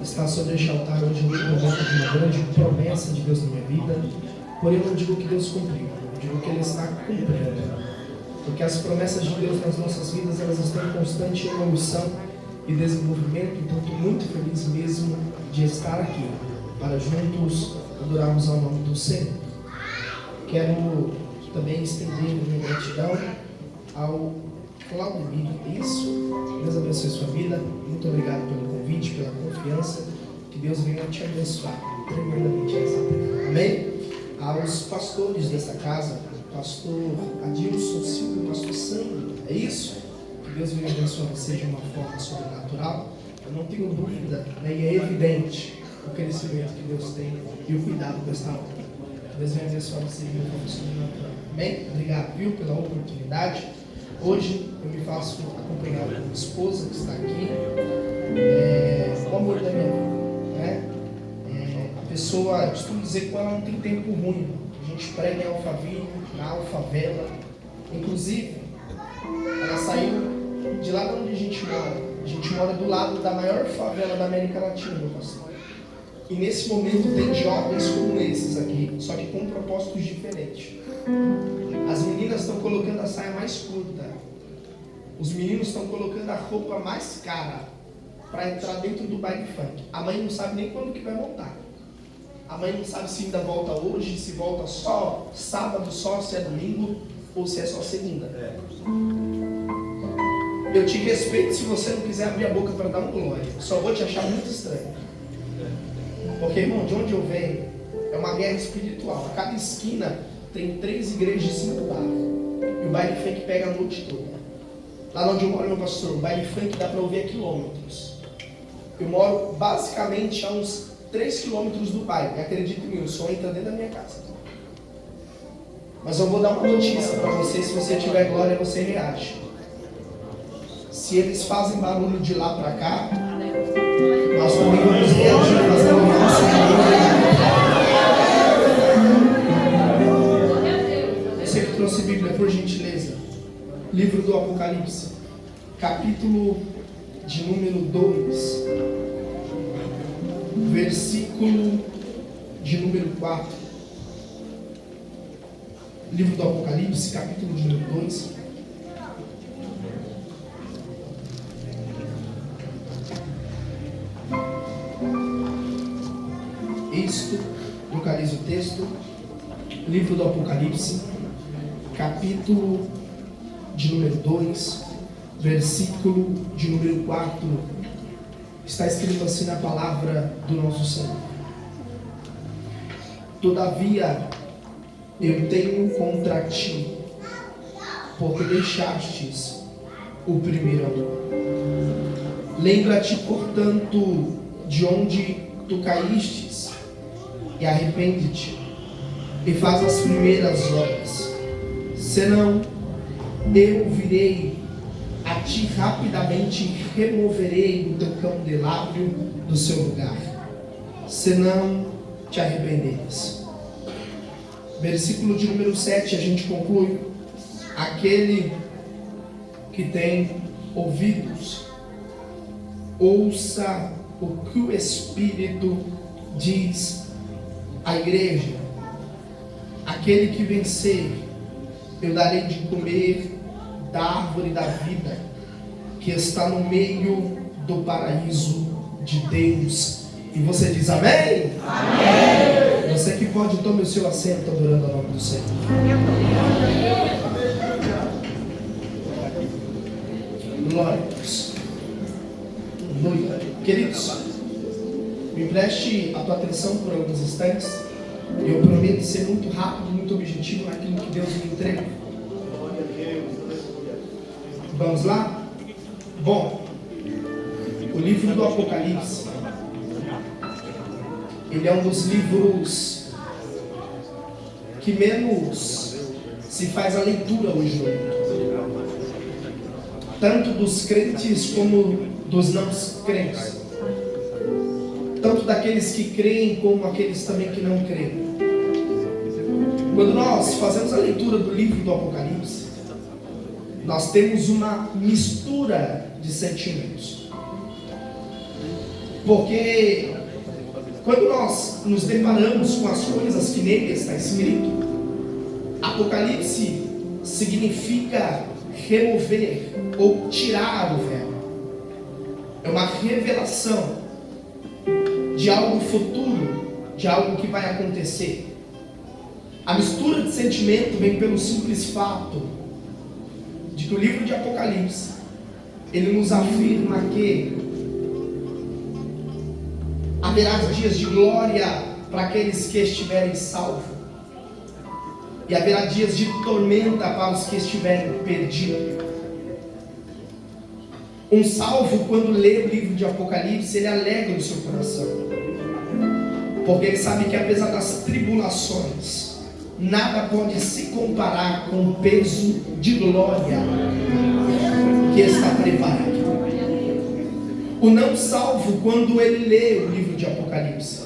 Está sobre este altar hoje um momento de uma grande promessa de Deus na minha vida. Porém, eu não digo que Deus cumpriu, eu digo que Ele está cumprindo. Porque as promessas de Deus nas nossas vidas, elas estão em constante evolução e desenvolvimento. Então, estou muito feliz mesmo de estar aqui, para juntos adorarmos ao nome do Senhor. Quero também estender minha gratidão ao Claudemir. Isso, Deus abençoe sua vida. Muito obrigado pelo convite, pela confiança. Que Deus venha te abençoar tremendamente nessa terra. Amém? Aos pastores dessa casa, pastor Adilson Silva e pastor Sandro, é isso? Que Deus venha abençoar vocês de uma forma sobrenatural. Eu não tenho dúvida, né? E é evidente o crescimento que Deus tem e o cuidado desta obra. Que Deus venha abençoar vocês de uma forma sobrenatural. Amém? Obrigado, viu, pela oportunidade. Hoje eu me faço acompanhar por minha esposa que está aqui, o amor da minha vida, né? A pessoa, eu costumo dizer que com ela não tem tempo ruim. A gente prega em Alphaville, na Alfavela. Inclusive, ela saiu de lá de onde a gente mora. A gente mora do lado da maior favela da América Latina, meu pastor. E nesse momento tem jovens como esses aqui, só que com propósitos diferentes. As meninas estão colocando a saia mais curta. Os meninos estão colocando a roupa mais cara para entrar dentro do baile funk. A mãe não sabe nem quando que vai voltar. A mãe não sabe se ainda volta hoje, se volta só sábado, só se é domingo ou se é só segunda. Eu te respeito se você não quiser abrir a boca para dar um glória. Só vou te achar muito estranho. Porque, irmão, de onde eu venho é uma guerra espiritual. A cada esquina tem 3 igrejas simultâneas. E o baile funk pega a noite toda. Lá onde eu moro, meu pastor, o baile funk dá para ouvir a quilômetros. Eu moro basicamente a uns 3 quilômetros do bairro. E acredite em mim, o som entra dentro da minha casa. Mas eu vou dar uma notícia para você. Se você tiver glória, você reage. Se eles fazem barulho de lá para cá, nós também vamos reagir fazendo o nosso barulho. Você que trouxe Bíblia, por gentileza. Livro do Apocalipse, capítulo de número 2, versículo de número 4. Livro do Apocalipse, capítulo de número 2. Isto, localiza o texto. Livro do Apocalipse, capítulo de número 2, versículo de número 4, está escrito assim na palavra do nosso Senhor: Todavia eu tenho contra ti, porque deixastes o primeiro amor. Lembra-te, portanto, de onde tu caístes, e arrepende-te, e faz as primeiras obras, senão eu virei a ti rapidamente e removerei o teu candelabro do seu lugar, se não te arrependeres. Versículo de número 7, a gente conclui: aquele que tem ouvidos, ouça o que o Espírito diz à igreja. Aquele que vencer, eu darei de comer da árvore da vida que está no meio do paraíso de Deus. E você diz amém? Amém. Você que pode, tome o seu assento adorando o nome do Senhor. Glória a Deus. Queridos, me preste a tua atenção por alguns instantes. Eu prometo ser muito rápido, muito objetivo naquilo que Deus me entrega. Vamos lá? Bom, o livro do Apocalipse, ele é um dos livros que menos se faz a leitura hoje. Tanto dos crentes como dos não crentes. Tanto daqueles que creem como aqueles também que não creem. Quando nós fazemos a leitura do livro do Apocalipse, nós temos uma mistura de sentimentos. Porque quando nós nos deparamos com as coisas que nele está escrito, Apocalipse significa remover ou tirar o véu. É uma revelação de algo futuro, de algo que vai acontecer. A mistura de sentimento vem pelo simples fato de que o livro de Apocalipse, ele nos afirma que haverá dias de glória para aqueles que estiverem salvos, e haverá dias de tormenta para os que estiverem perdidos. Um salvo, quando lê o livro de Apocalipse, ele alegra o seu coração, porque ele sabe que apesar das tribulações, nada pode se comparar com o peso de glória que está preparado. O não salvo, quando ele lê o livro de Apocalipse,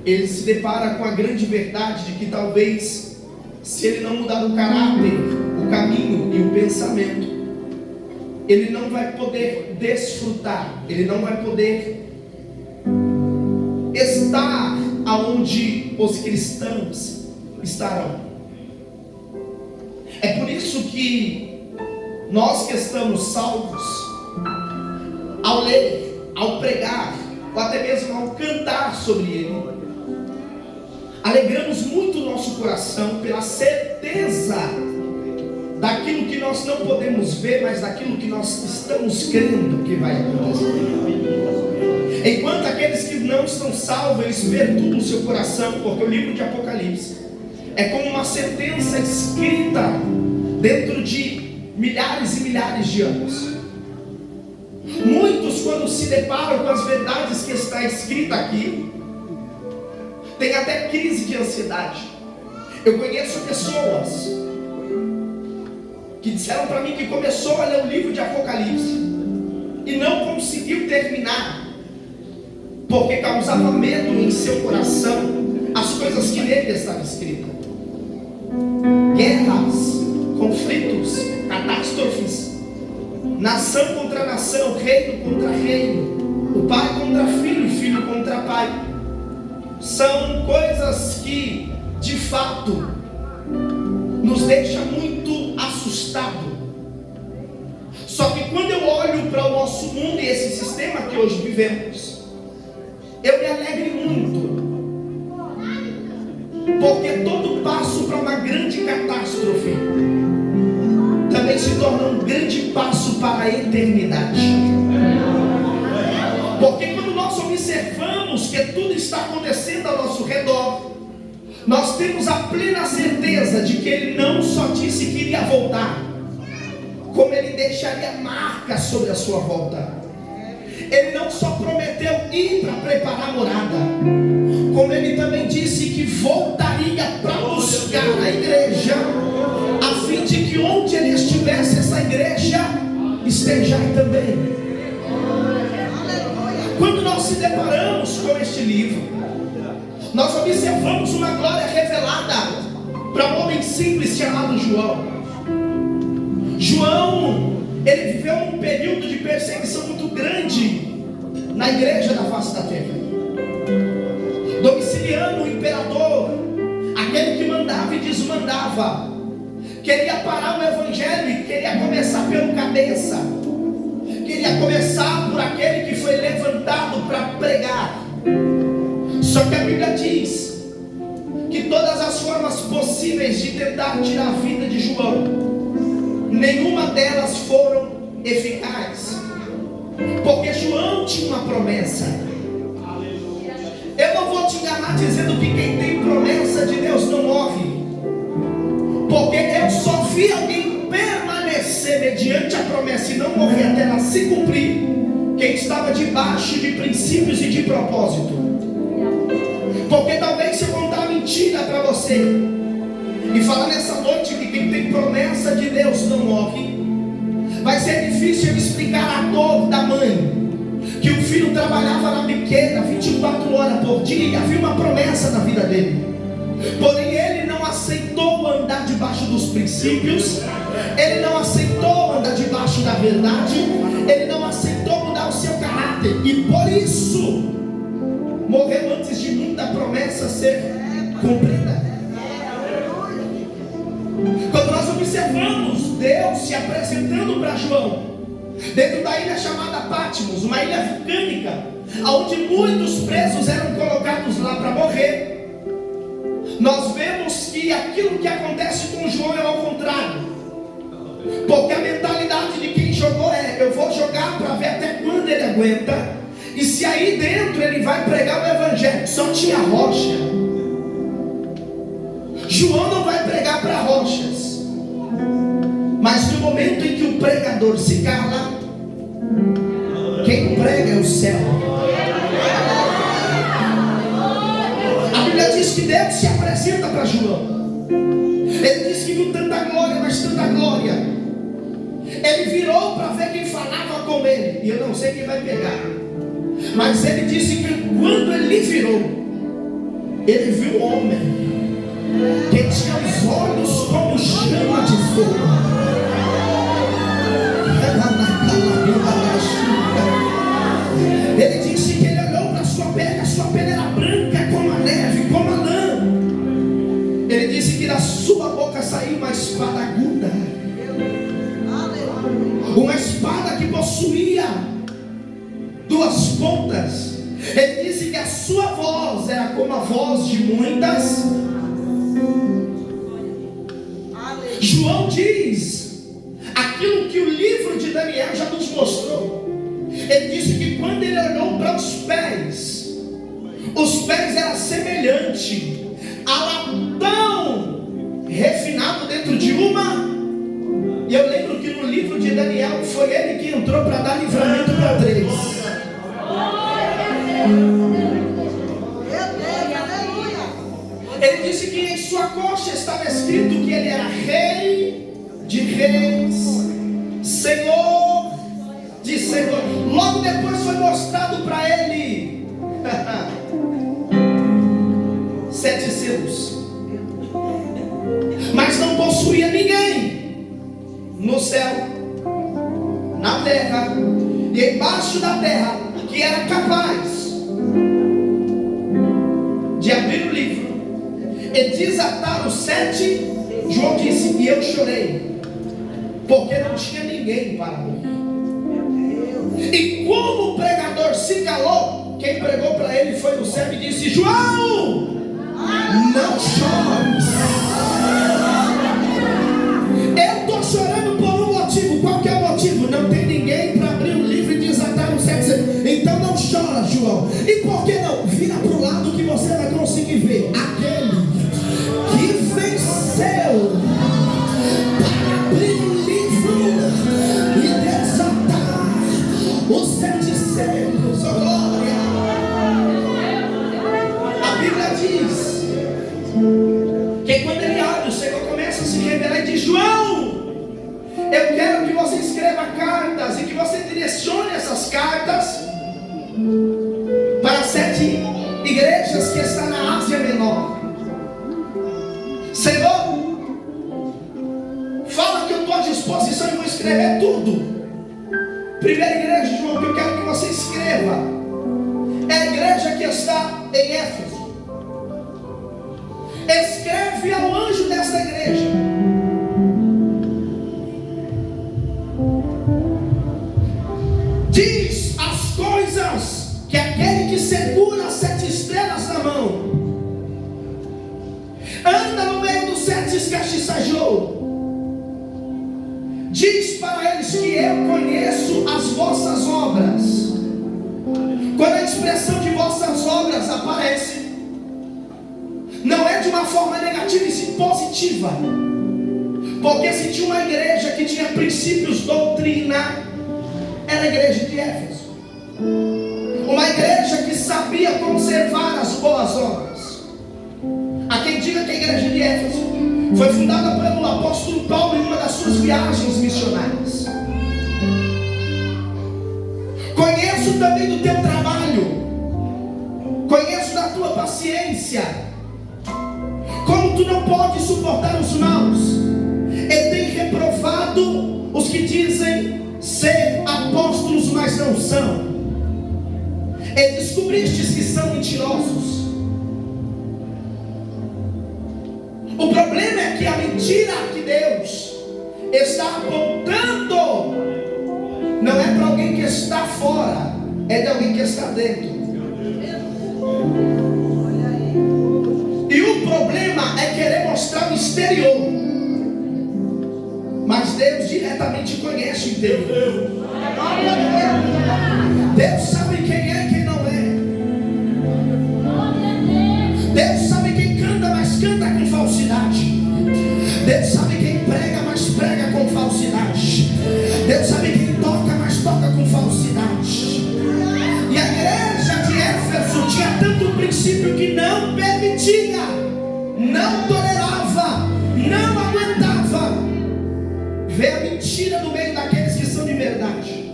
ele se depara com a grande verdade de que talvez, se ele não mudar o caráter, o caminho e o pensamento, ele não vai poder desfrutar, ele não vai poder estar aonde os cristãos estarão. É por isso que nós que estamos salvos, ao ler, ao pregar, ou até mesmo ao cantar sobre ele, alegramos muito o nosso coração pela certeza daquilo que nós não podemos ver, mas daquilo que nós estamos crendo que vai acontecer. Enquanto aqueles que não estão salvos, eles perturbam o seu coração, porque o livro de Apocalipse é como uma sentença escrita dentro de milhares e milhares de anos. Muitos, quando se deparam com as verdades que está escrita aqui, têm até crise de ansiedade. Eu conheço pessoas que disseram para mim que começou a ler o livro de Apocalipse e não conseguiu terminar, porque causava medo em seu coração as coisas que nele estavam escritas. Guerras, conflitos, catástrofes, nação contra nação, reino contra reino, o pai contra filho, filho contra pai. São coisas que de fato nos deixam muito assustados. Só que quando eu olho para o nosso mundo e esse sistema que hoje vivemos, eu me alegro muito, porque todo passo para uma grande catástrofe também se torna um grande passo para a eternidade. Porque quando nós observamos que tudo está acontecendo ao nosso redor, nós temos a plena certeza de que Ele não só disse que iria voltar, como Ele deixaria marcas sobre a sua volta. Ele não só prometeu ir para preparar a morada, como Ele também disse que voltaria para buscar a igreja, a fim de que onde Ele estivesse, essa igreja esteja aí também. Quando nós se deparamos com este livro, nós observamos uma glória revelada para um homem simples chamado João. João, ele viveu um período de perseguição muito grande na igreja da face da terra. Domiciliano, o imperador, aquele que mandava e desmandava, queria parar o evangelho e queria começar pelo cabeça, queria começar por aquele que foi levantado para pregar. Só que a Bíblia diz que todas as formas possíveis de tentar tirar a vida de João, nenhuma delas foram eficazes, porque João tinha uma promessa. Eu não vou te enganar dizendo que quem tem promessa de Deus não morre, porque eu só vi alguém permanecer mediante a promessa e não morrer até ela se cumprir, quem estava debaixo de princípios e de propósito. Porque talvez se eu contar mentira para você e falar nessa noite que quem tem promessa de Deus não morre, vai ser difícil eu explicar a dor da mãe, que o filho trabalhava na biqueira 24 horas por dia e havia uma promessa na vida dele, porém ele não aceitou andar debaixo dos princípios, ele não aceitou andar debaixo da verdade, ele não aceitou mudar o seu caráter, e por isso morreu antes de muita promessa ser cumprida. Quando nós observamos Deus se apresentando para João dentro da ilha chamada Patmos, uma ilha vulcânica, onde muitos presos eram colocados lá para morrer, nós vemos que aquilo que acontece com João é ao contrário, porque a mentalidade de quem jogou é: eu vou jogar para ver até quando ele aguenta, e se aí dentro ele vai pregar o evangelho. Só tinha rocha. João não vai pregar para rochas, mas no momento em que o pregador se cala, quem prega é o céu. A Bíblia diz que Deus se apresenta para João. Ele disse que viu tanta glória, mas tanta glória. Ele virou para ver quem falava com ele, e eu não sei quem vai pegar, mas ele disse que quando ele virou, ele viu um homem que tinha os olhos como chama de fogo. Ele disse que ele olhou para sua pele era branca como a neve, como a lã. Ele disse que da sua boca saiu uma espada aguda, uma espada que possuía duas pontas. Ele disse que a sua voz era como a voz de muitas. João diz aquilo que o livro de Daniel já nos mostrou. Ele disse que quando ele olhou para os pés eram semelhantes a latão refinado dentro de uma. E eu lembro que no livro de Daniel foi ele que entrou para dar livramento para 3. Ele disse que em sua coxa estava escrito que ele era rei de reis, senhor de senhor. Logo depois foi mostrado para ele 7 selos, mas não possuía ninguém no céu, na terra e embaixo da terra que era capaz de abrir o livro e desatar os 7. João disse: e eu chorei, porque não tinha ninguém para morrer. E como o pregador se calou, quem pregou para ele foi o céu e disse: João, não chores. Eu estou chorando por um motivo. Qual que é o motivo? Não tem ninguém para abrir o livro e desatar os 7 selos. Então não chora, João. E por que não? Vira para o lado que você vai conseguir ver aquele que venceu para abrir o livro e desatar os 7 selos. Oh, glória! A Bíblia diz que quando ele abre, o Senhor começa a se revelar e diz: João, eu quero que você escreva cartas e que você direcione essas cartas para 7 igrejas que estão na Ásia Menor. Senhor, fala que eu estou à disposição e vou escrever tudo. Primeira igreja, João, que eu quero que você escreva é a igreja que está em Éfeso. Escreve ao anjo desta igreja: diz as coisas que aquele que segura as 7 estrelas na mão, anda no meio dos 7 escastiçajou. Diz para eles que eu conheço as vossas obras. Quando a expressão de vossas obras aparece, não é de uma forma negativa e sim positiva. Porque se tinha uma igreja que tinha princípios, doutrina, era a igreja de Éfeso. Uma igreja que sabia conservar as boas obras. Há quem diga que a igreja de Éfeso foi fundada pelo apóstolo Paulo em uma das suas viagens missionárias. Conheço também do teu trabalho, conheço da tua paciência, como tu não podes suportar os maus, e tem reprovado os que dizem ser apóstolos, mas mas não são. E descobristes que são mentirosos. O problema é que a mentira que Deus está apontando não é para alguém que está fora, é de alguém que está dentro. E o problema é querer mostrar o exterior, mas Deus diretamente conhece o interior. Deus sabe quem é e quem não é. Deus sabe quem canta, mas canta com falsidade. Deus sabe quem prega, mas prega com falsidade. Deus sabe quem toca, mas toca com falsidade. E a igreja de Éfeso tinha tanto princípio que não permitia, não tolerava, não aguentava ver a mentira no meio daqueles que são de verdade.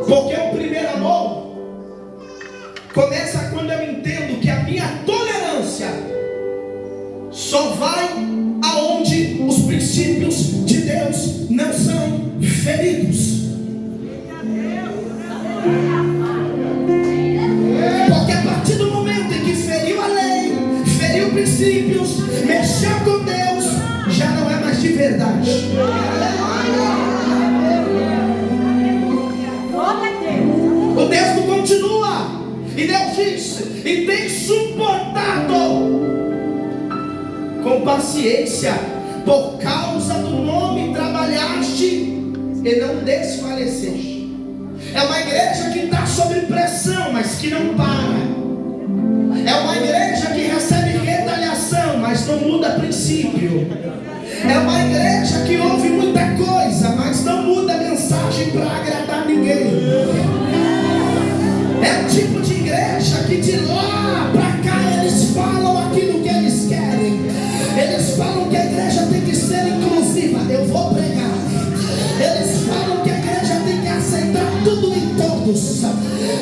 Porque o primeiro amor começa quando eu entendo que a minha tolerância só vai aonde os princípios de Deus não são feridos. Porque a partir do momento em que feriu a lei, feriu princípios, mexeu com Deus, já não é mais de verdade. O texto continua e Deus diz: e tem suportado com paciência, por causa do nome trabalhaste e não desfaleceste. É uma igreja que está sob pressão, mas que não para. É uma igreja que recebe retaliação, mas não muda princípio. É uma igreja que ouve muita coisa, mas não muda a mensagem para agradar ninguém. É o tipo de igreja que de lá para cá eles falam aquilo que eles querem. Eles falam que a igreja tem que ser inclusiva. Eu vou pregar. Eles falam que a igreja tem que aceitar tudo e todos.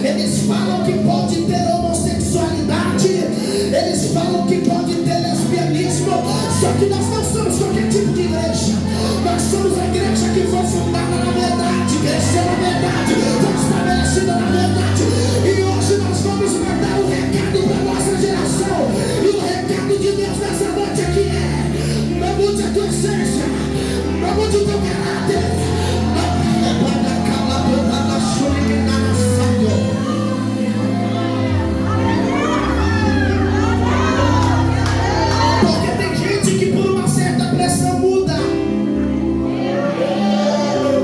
Eles falam que pode ter homossexualidade. Eles falam que pode ter lesbianismo. Só que nós não somos qualquer tipo de igreja. Nós somos a igreja que foi fundada na verdade, cresceu na verdade, foi estabelecida na verdade. E hoje nós vamos mandar um recado para a nossa geração. E o recado de Deus nessa noite aqui é: não mude a tua essência, não mude o teu caráter. Porque tem gente que por uma certa pressão muda.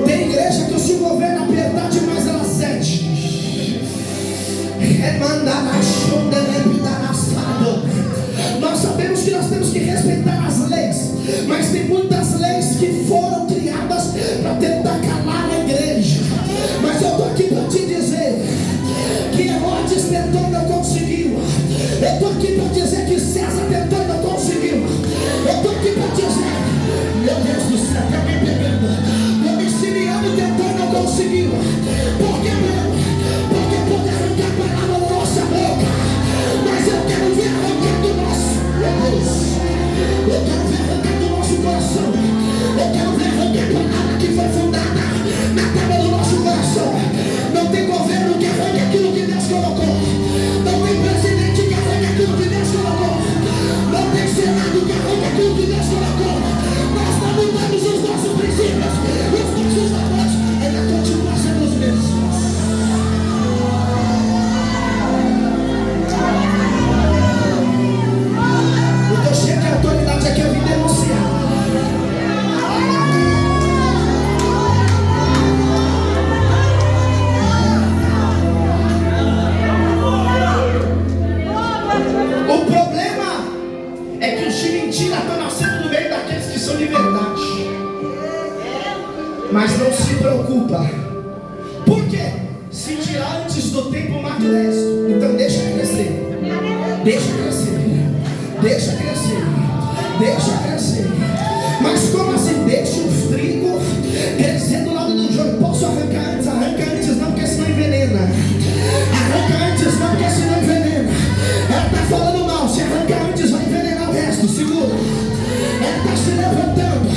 Tem igreja que se o governo apertar demais ela cede. Nós sabemos que nós temos que respeitar as leis, mas tem muitas leis que foram criadas para tentar calar a igreja. Mas eu estou aqui para te dizer que Herodes tentou e não conseguiu. Eu estou aqui para dizer que César tentou e não conseguiu. Eu estou aqui para dizer, meu Deus do céu, tem alguém pegando. Domiciliano tentou e não conseguiu. Por que não? Porque pode arrancar a palavra da nossa boca, mas eu quero ver arrancar do nosso Deus. Eu quero ver arrancar do nosso coração. Eu quero ver arrancar a palavra que foi fundada na tábua do nosso coração. Não tem governo que arranque aquilo que Deus colocou. Não tem presidente que arranque aquilo que Deus colocou. Não tem senado que arranque aquilo que Deus colocou. Nós não mudamos os nossos princípios, os nossos valores, ainda continuam sendo os mesmos. O teu chefe de autoridade aqui eu vim denunciar. O problema é que os de mentira estão nascendo no meio daqueles que são de verdade. Mas não se preocupa. Por quê? Se tirar antes do tempo amadurece. Então deixa crescer. Deixa crescer. Deixa crescer. Deixa crescer. Mas como assim? Deixa o trigo crescer do lado do joio. Posso arrancar antes? Arranca antes não, porque senão envenena. Arranca antes não, porque senão envenena. Ela está falando mal. Se arrancar antes vai envenenar o resto. Segura. Ela está se levantando.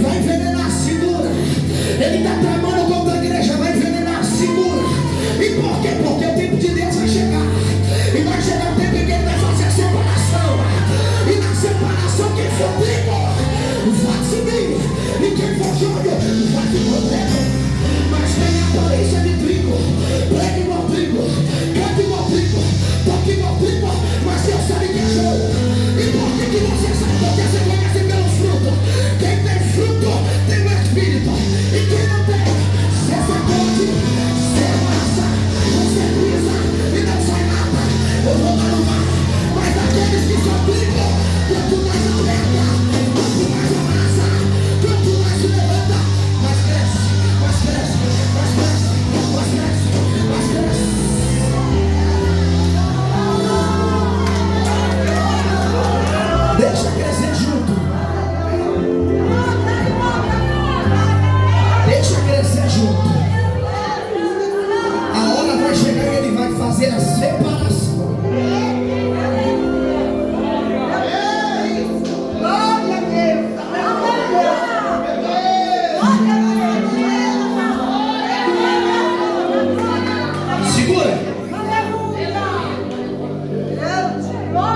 Vai envenenar. Segura. trazer a separação.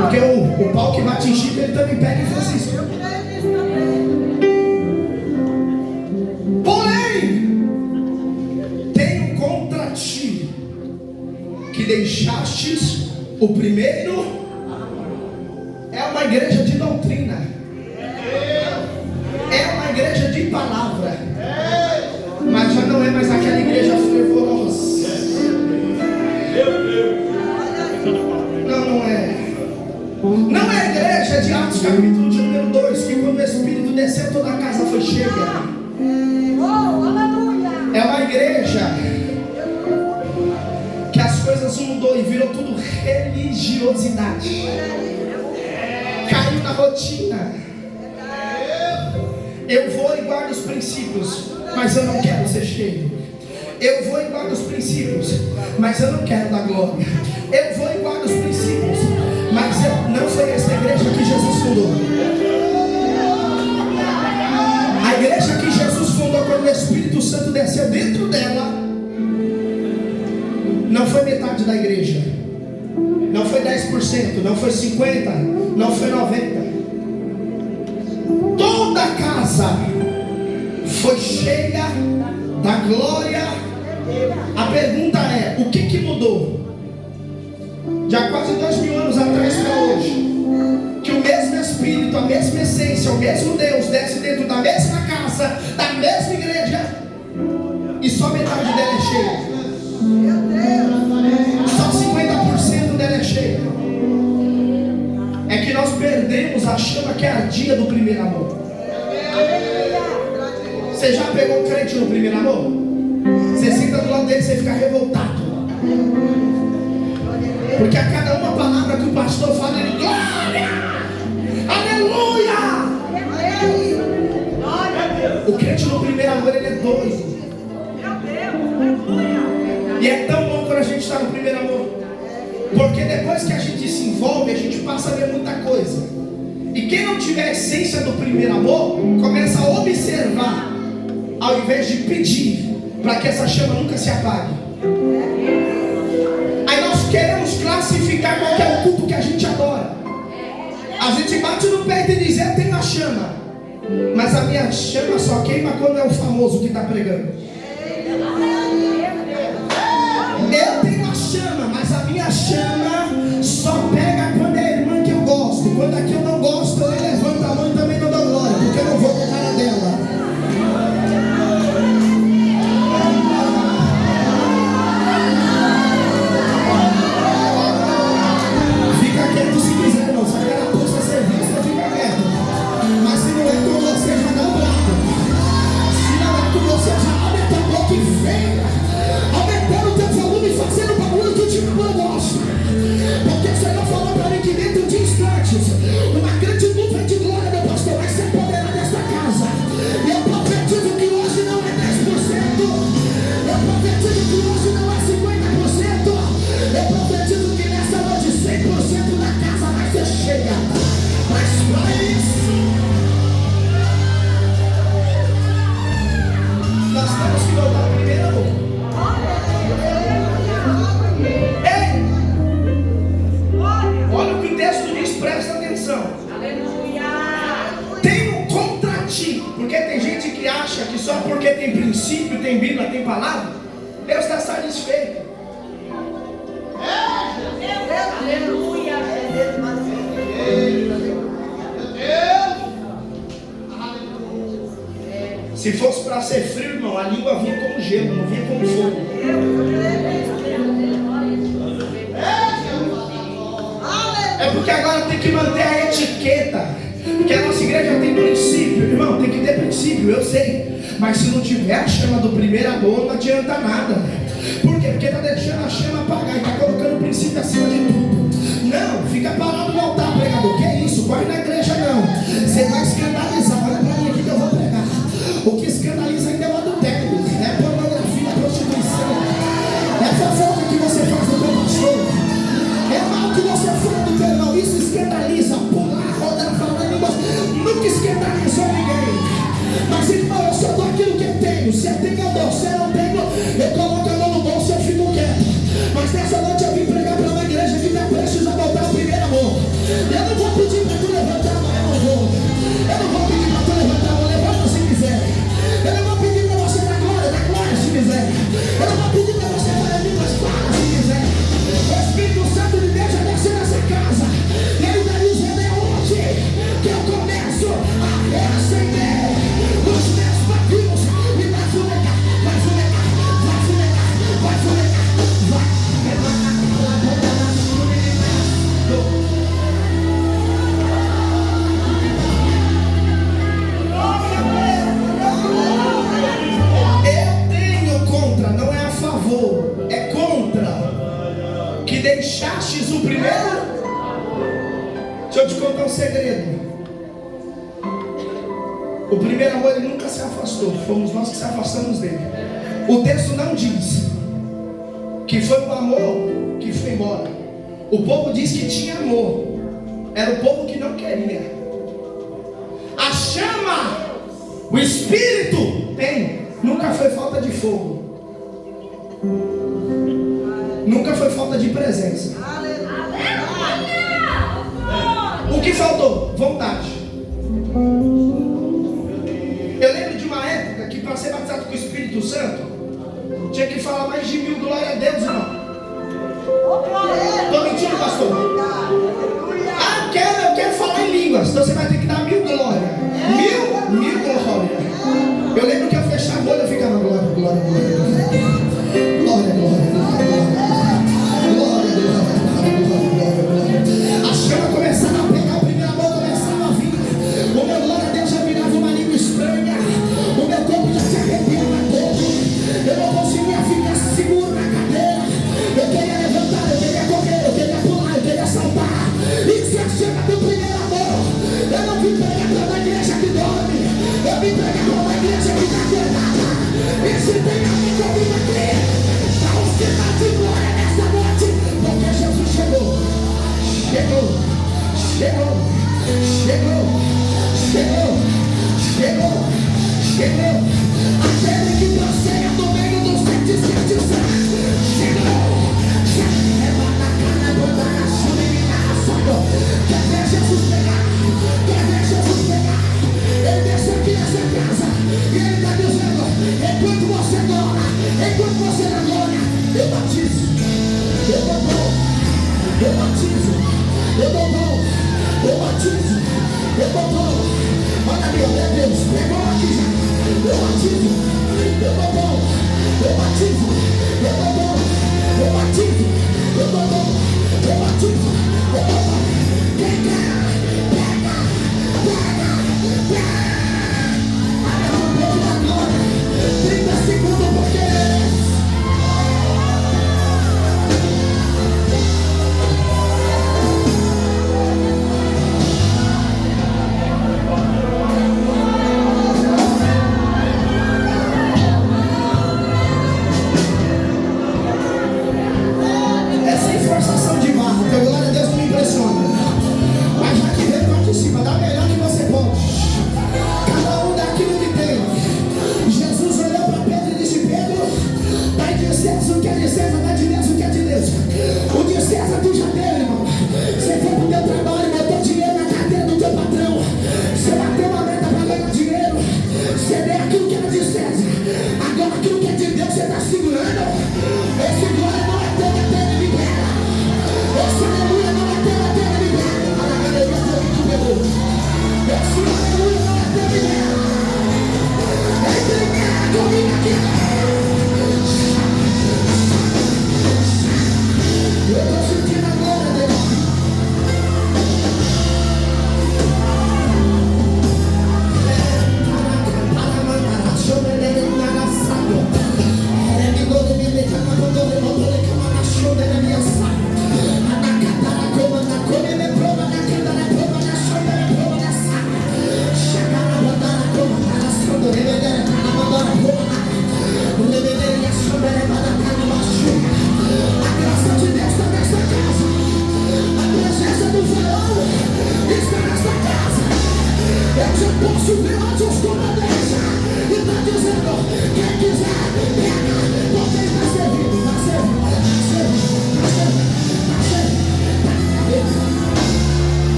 Porque o pau que bate em Chico, ele também pega em Francisco. Porém, tenho contra ti que deixastes o primeiro. É uma igreja de doutrina, é uma igreja de palavra, mas já não é mais aquela igreja fervorosa. Não é. Não é a igreja de Atos capítulo de número 2, que quando o Espírito desceu toda a casa foi cheia. É uma igreja que as coisas mudou e virou tudo religiosidade. Caiu na rotina. Eu vou e guardo os princípios, mas eu não quero ser cheio. Eu vou e guardo os princípios, mas eu não quero dar glória. Eu vou e guardo os princípios, mas não foi essa igreja que Jesus fundou. A igreja que Jesus fundou quando o Espírito Santo desceu dentro dela, não foi metade da igreja, não foi 10%, não foi 50%, não foi 90%. Toda a casa foi cheia da glória. A pergunta é: o que mudou? De há quase 2000 anos atrás para hoje, que o mesmo Espírito, a mesma essência, o mesmo Deus desce dentro da mesma casa, da mesma igreja, e só metade dela é cheia. Só 50% dela é cheia. É que nós perdemos a chama que ardia do primeiro amor. Você já pegou um crente no primeiro amor? Você senta do lado dele e você fica revoltado, porque a cada uma palavra que o pastor fala, ele glória, aleluia. O crente no primeiro amor, ele é doido. E é tão bom quando a gente está no primeiro amor, porque depois que a gente se envolve, a gente passa a ver muita coisa. E quem não tiver a essência do primeiro amor, começa a observar, ao invés de pedir, para que essa chama nunca se apague. Aí nós queremos classificar qual é o culto que a gente adora. A gente bate no peito e diz: eu tenho a chama, mas a minha chama só queima quando é o famoso que está pregando. Eu tenho a chama, mas a minha chama só pega quando é a irmã que eu gosto. Quando a que eu não gosto, eu levanto a mão e também não dou glória, porque eu não vou com a cara dela. Fica quieto se quiser, irmão. Se aquela posta ser vista, fica quieto. Mas se não é com você, já dá um braço. Se não é com você, já abre a tua boca e venha, aumentando o teu volume, fazendo o barulho que o tipo não gosta. Porque o Senhor falou para mim que dentro de instantes uma grande nuvem de glória, meu pastor, vai se apoderar desta casa. E eu profetizo que hoje não é 10%, eu profetizo que hoje não é 50%, eu profetizo que nessa noite 100% da casa vai ser cheia. Mas para isso nós temos que voltar ao primeiro amor. Ei! Olha o que o texto diz, presta atenção. Tenho contra ti, porque tem gente que acha que só porque tem princípio, tem Bíblia, tem palavra, Deus está satisfeito. Aleluia. Se fosse para ser frio, irmão, a língua vinha como gelo, não vinha como fogo. É porque agora tem que manter a etiqueta, porque a nossa igreja tem princípio, irmão, tem que ter princípio, eu sei. Mas se não tiver a chama do primeiro amor, não adianta nada. Por quê? Porque está deixando a chama apagar e está colocando o princípio acima de tudo. Não, fica parado no altar, pregador. Que é isso? Corre na igreja não. Você vai escandalizar. Olha para mim aqui que eu vou pregar. O que escandaliza ainda é o adultério, é pornografia, prostituição, é a fofoca que você faz no teu pastor. mais sou ninguém. Mas irmão, eu só dou aquilo que eu tenho. Se eu tenho, eu dou. Se eu não tenho, eu coloco a mão no bolso e eu fico quieto. Mas nessa noite eu vim pregar para uma igreja que está prestes a voltar ao primeiro amor. Eu não vou pedir para tu levantar, mas eu não vou. Eu não vou pedir para tu levantar, mas levanta se quiser. Eu não vou pedir para você dar glória se quiser. Eu não vou pedir para você falar línguas, fala se quiser. O Espírito Santo de Deus já desceu nessa casa. E ele está dizendo: é hoje que eu começo a reacender os meus papilos. E vai fulegar, vai fulegar, vai fulegar, vai fulegar, vai. Eu tenho contra, não é a favor, é contra. Que deixastes o primeiro. Deixa eu te contar um segredo. O primeiro amor, ele nunca se afastou. Fomos nós que se afastamos dele. O texto não diz que foi o amor que foi embora. O povo diz que tinha amor. Era o povo que não queria. A chama, o Espírito tem. Nunca foi falta de fogo. Nunca foi falta de presença. O que faltou? Vontade. Eu lembro de uma época que para ser batizado com o Espírito Santo tinha que falar mais de 1000 glória a Deus, irmão. Estou mentindo, pastor? Ah, eu quero falar em línguas. Então você vai ter que dar 1000 glória. 1000 glória. Eu lembro que eu fechava o olho e eu ficava glória, glória, glória, glória. Glória, glória, glória, glória, glória, glória, glória. A chama começava a pegar, o primeiro amor começava a vir. O meu glória a Deus já virava uma língua estranha. O meu corpo já se arrepiava todo. Eu não conseguia ficar seguro na cadeira.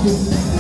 Obrigado.